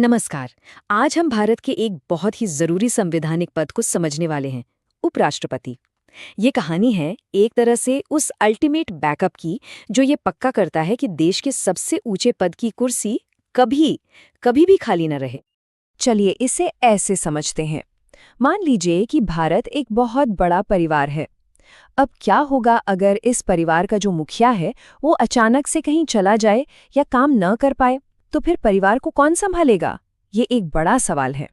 नमस्कार। आज हम भारत के एक बहुत ही जरूरी संवैधानिक पद को समझने वाले हैं, उपराष्ट्रपति। ये कहानी है एक तरह से उस अल्टीमेट बैकअप की, जो ये पक्का करता है कि देश के सबसे ऊंचे पद की कुर्सी कभी कभी भी खाली न रहे। चलिए इसे ऐसे समझते हैं। मान लीजिए कि भारत एक बहुत बड़ा परिवार है। अब क्या होगा अगर इस परिवार का जो मुखिया है वो अचानक से कहीं चला जाए या काम न कर पाए, तो फिर परिवार को कौन संभालेगा? ये एक बड़ा सवाल है।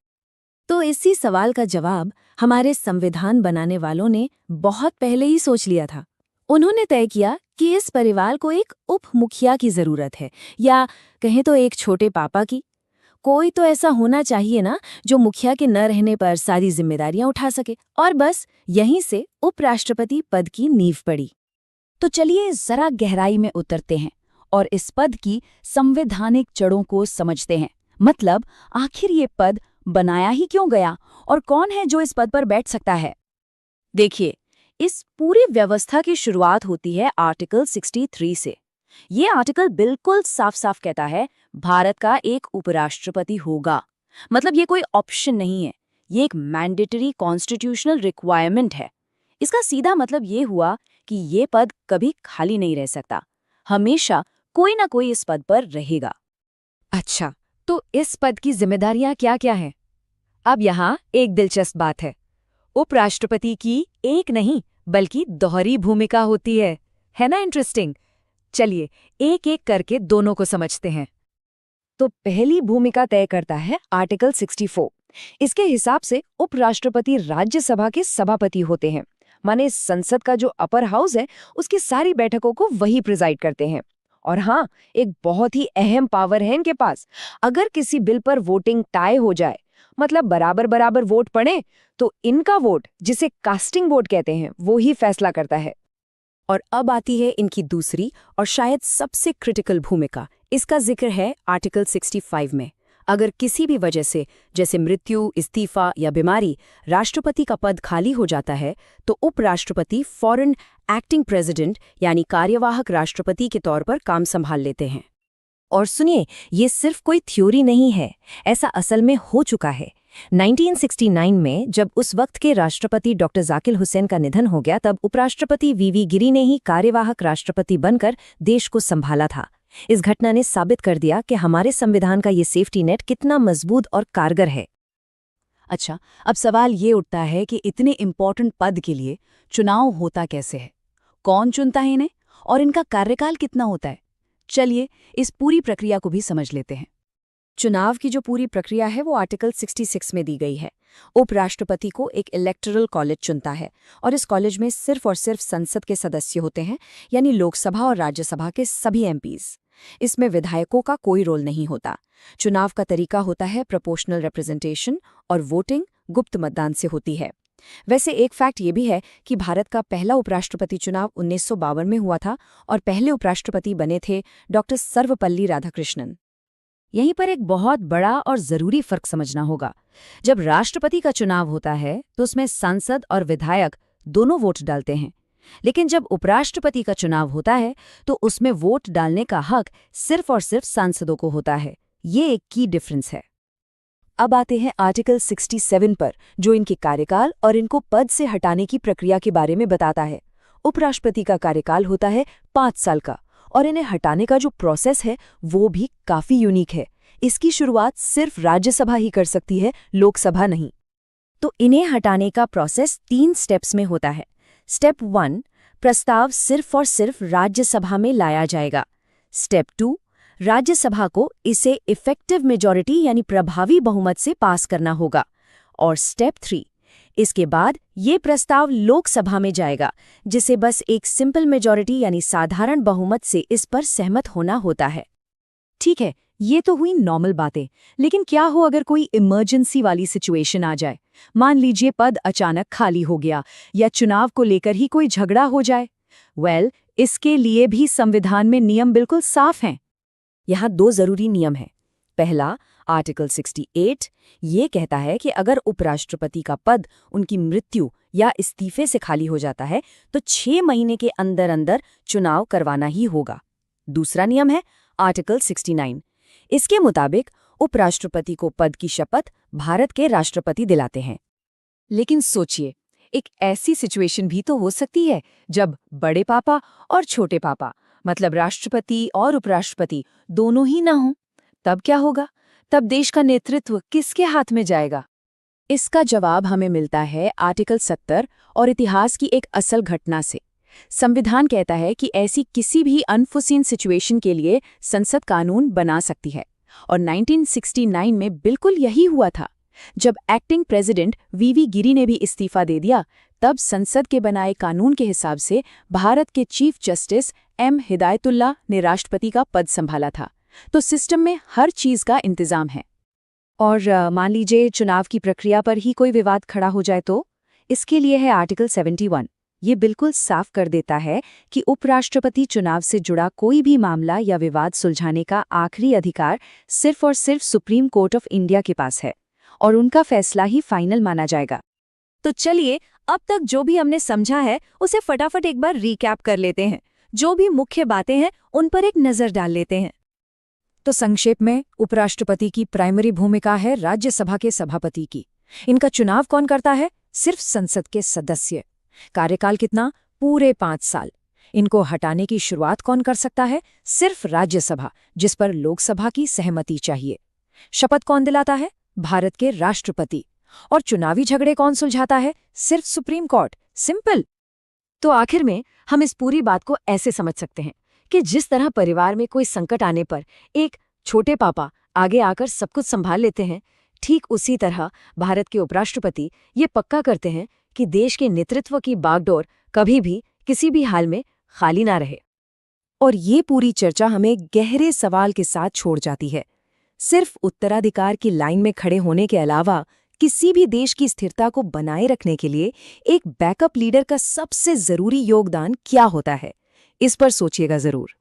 तो इसी सवाल का जवाब हमारे संविधान बनाने वालों ने बहुत पहले ही सोच लिया था। उन्होंने तय किया कि इस परिवार को एक उप मुखिया की जरूरत है, या कहें तो एक छोटे पापा की। कोई तो ऐसा होना चाहिए ना, जो मुखिया के न रहने पर सारी जिम्मेदारियां उठा सके। और बस यहीं से उपराष्ट्रपति पद की नींव पड़ी। तो चलिए जरा गहराई में उतरते हैं और इस पद की संवैधानिक जड़ों को समझते हैं। मतलब आखिर ये पद बनाया ही क्यों गया और कौन है जो इस पद पर बैठ सकता है? देखिए, इस पूरी व्यवस्था की शुरुआत होती है आर्टिकल 63 से। ये आर्टिकल बिल्कुल साफ साफ कहता है, भारत का एक उपराष्ट्रपति होगा। मतलब ये कोई ऑप्शन नहीं है, ये एक मैंडेटरी कॉन्स्टिट्यूशनल रिक्वायरमेंट है। इसका सीधा मतलब ये हुआ कि ये पद कभी खाली नहीं रह सकता। हमेशा कोई ना कोई इस पद पर रहेगा। अच्छा, तो इस पद की जिम्मेदारियां क्या-क्या हैं? अब यहाँ एक दिलचस्प बात है। उपराष्ट्रपति की एक नहीं बल्कि दोहरी भूमिका होती है ना इंटरेस्टिंग? चलिए एक एक करके दोनों को समझते हैं। तो पहली भूमिका तय करता है आर्टिकल 64। इसके हिसाब से उपराष्ट्रपति राज्यसभा के सभापति होते हैं। माने संसद का जो अपर हाउस है उसकी सारी बैठकों को वही प्रिजाइड करते हैं। और हाँ, एक बहुत ही अहम पावर है इनके पास। अगर किसी बिल पर वोटिंग टाई हो जाए, मतलब बराबर बराबर वोट पड़े, तो इनका वोट, जिसे कास्टिंग वोट कहते हैं, वो ही फैसला करता है। और अब आती है इनकी दूसरी और शायद सबसे क्रिटिकल भूमिका। इसका जिक्र है आर्टिकल 65 में। अगर किसी भी वजह से, जैसे मृत्यु, इस्तीफा या बीमारी, राष्ट्रपति का पद खाली हो जाता है, तो उपराष्ट्रपति फौरन एक्टिंग प्रेसिडेंट यानी कार्यवाहक राष्ट्रपति के तौर पर काम संभाल लेते हैं। और सुनिए, ये सिर्फ कोई थ्योरी नहीं है, ऐसा असल में हो चुका है। 1969 में जब उस वक्त के राष्ट्रपति डॉक्टर जाकिर हुसैन का निधन हो गया, तब उपराष्ट्रपति वीवी गिरी ने ही कार्यवाहक राष्ट्रपति बनकर देश को संभाला था। इस घटना ने साबित कर दिया कि हमारे संविधान का ये सेफ्टी नेट कितना मजबूत और कारगर है। अच्छा, अब सवाल ये उठता है कि इतने इम्पोर्टेंट पद के लिए चुनाव होता कैसे है? कौन चुनता है इन्हें और इनका कार्यकाल कितना होता है? चलिए इस पूरी प्रक्रिया को भी समझ लेते हैं। चुनाव की जो पूरी प्रक्रिया है वो आर्टिकल 66 में दी गई है। उपराष्ट्रपति को एक इलेक्टोरल कॉलेज चुनता है, और इस कॉलेज में सिर्फ और सिर्फ संसद के सदस्य होते हैं, यानी लोकसभा और राज्यसभा के सभी एमपीज। इसमें विधायकों का कोई रोल नहीं होता। चुनाव का तरीका होता है प्रोपोर्शनल रिप्रेजेंटेशन, और वोटिंग गुप्त मतदान से होती है। वैसे एक फैक्ट ये भी है कि भारत का पहला उपराष्ट्रपति चुनाव 1952 में हुआ था, और पहले उपराष्ट्रपति बने थे डॉक्टर सर्वपल्ली राधाकृष्णन। यहीं पर एक बहुत बड़ा और जरूरी फर्क समझना होगा। जब राष्ट्रपति का चुनाव होता है तो उसमें सांसद और विधायक दोनों वोट डालते हैं, लेकिन जब उपराष्ट्रपति का चुनाव होता है तो उसमें वोट डालने का हक सिर्फ और सिर्फ सांसदों को होता है। ये एक की डिफरेंस है। अब आते हैं आर्टिकल 67 पर, जो इनके कार्यकाल और इनको पद से हटाने की प्रक्रिया के बारे में बताता है। उपराष्ट्रपति का कार्यकाल होता है 5 साल का, और इन्हें हटाने का जो प्रोसेस है वो भी काफी यूनिक है। इसकी शुरुआत सिर्फ राज्यसभा ही कर सकती है, लोकसभा नहीं। तो इन्हें हटाने का प्रोसेस 3 स्टेप्स में होता है। स्टेप 1, प्रस्ताव सिर्फ और सिर्फ राज्यसभा में लाया जाएगा। स्टेप 2, राज्यसभा को इसे इफेक्टिव मेजॉरिटी यानी प्रभावी बहुमत से पास करना होगा। और स्टेप 3, इसके बाद ये प्रस्ताव लोकसभा में जाएगा, जिसे बस एक सिंपल मेजॉरिटी यानी साधारण बहुमत से इस पर सहमत होना होता है। ठीक है, ये तो हुई नॉर्मल बातें, लेकिन क्या हो अगर कोई इमरजेंसी वाली सिचुएशन आ जाए? मान लीजिए पद अचानक खाली हो गया या चुनाव को लेकर ही कोई झगड़ा हो जाए। इसके लिए भी संविधान में नियम बिल्कुल साफ हैं। यहाँ 2 जरूरी नियम हैं। पहला, आर्टिकल 68, ये कहता है कि अगर उपराष्ट्रपति का पद उनकी मृत्यु या इस्तीफे से खाली हो जाता है तो 6 महीने के अंदर अंदर चुनाव करवाना ही होगा। दूसरा नियम है आर्टिकल 69। इसके मुताबिक उपराष्ट्रपति को पद की शपथ भारत के राष्ट्रपति दिलाते हैं। लेकिन सोचिए, एक ऐसी सिचुएशन भी तो हो सकती है जब बड़े पापा और छोटे पापा, मतलब राष्ट्रपति और उपराष्ट्रपति दोनों ही ना हों। तब क्या होगा? तब देश का नेतृत्व किसके हाथ में जाएगा? इसका जवाब हमें मिलता है आर्टिकल 70 और इतिहास की एक असल घटना से। संविधान कहता है कि ऐसी किसी भी अनफोर्सीन सिचुएशन के लिए संसद कानून बना सकती है, और 1969 में बिल्कुल यही हुआ था। जब एक्टिंग प्रेसिडेंट वीवी गिरी ने भी इस्तीफा दे दिया, तब संसद के बनाए कानून के हिसाब से भारत के चीफ जस्टिस एम हिदायतुल्लाह ने राष्ट्रपति का पद संभाला था। तो सिस्टम में हर चीज का इंतजाम है। और मान लीजिए चुनाव की प्रक्रिया पर ही कोई विवाद खड़ा हो जाए तो इसके लिए है आर्टिकल 71। ये बिल्कुल साफ कर देता है कि उपराष्ट्रपति चुनाव से जुड़ा कोई भी मामला या विवाद सुलझाने का आखिरी अधिकार सिर्फ और सिर्फ सुप्रीम कोर्ट ऑफ इंडिया के पास है, और उनका फैसला ही फाइनल माना जाएगा। तो चलिए, अब तक जो भी हमने समझा है उसे फटाफट एक बार रिकैप कर लेते हैं। जो भी मुख्य बातें हैं उन पर एक नजर डाल लेते हैं। तो संक्षेप में, उपराष्ट्रपति की प्राइमरी भूमिका है राज्यसभा के सभापति की। इनका चुनाव कौन करता है? सिर्फ संसद के सदस्य। कार्यकाल कितना? पूरे 5 साल। इनको हटाने की शुरुआत कौन कर सकता है? सिर्फ राज्यसभा, जिस पर लोकसभा की सहमति चाहिए। शपथ कौन दिलाता है? भारत के राष्ट्रपति। और चुनावी झगड़े कौन सुलझाता है? सिर्फ सुप्रीम कोर्ट। सिंपल। तो आखिर में हम इस पूरी बात को ऐसे समझ सकते हैं कि जिस तरह परिवार में कोई संकट आने पर एक छोटे पापा आगे आकर सब कुछ संभाल लेते हैं, ठीक उसी तरह भारत के उपराष्ट्रपति ये पक्का करते हैं कि देश के नेतृत्व की बागडोर कभी भी किसी भी हाल में खाली ना रहे। और ये पूरी चर्चा हमें गहरे सवाल के साथ छोड़ जाती है। सिर्फ उत्तराधिकार की लाइन में खड़े होने के अलावा किसी भी देश की स्थिरता को बनाए रखने के लिए एक बैकअप लीडर का सबसे जरूरी योगदान क्या होता है? इस पर सोचिएगा जरूर।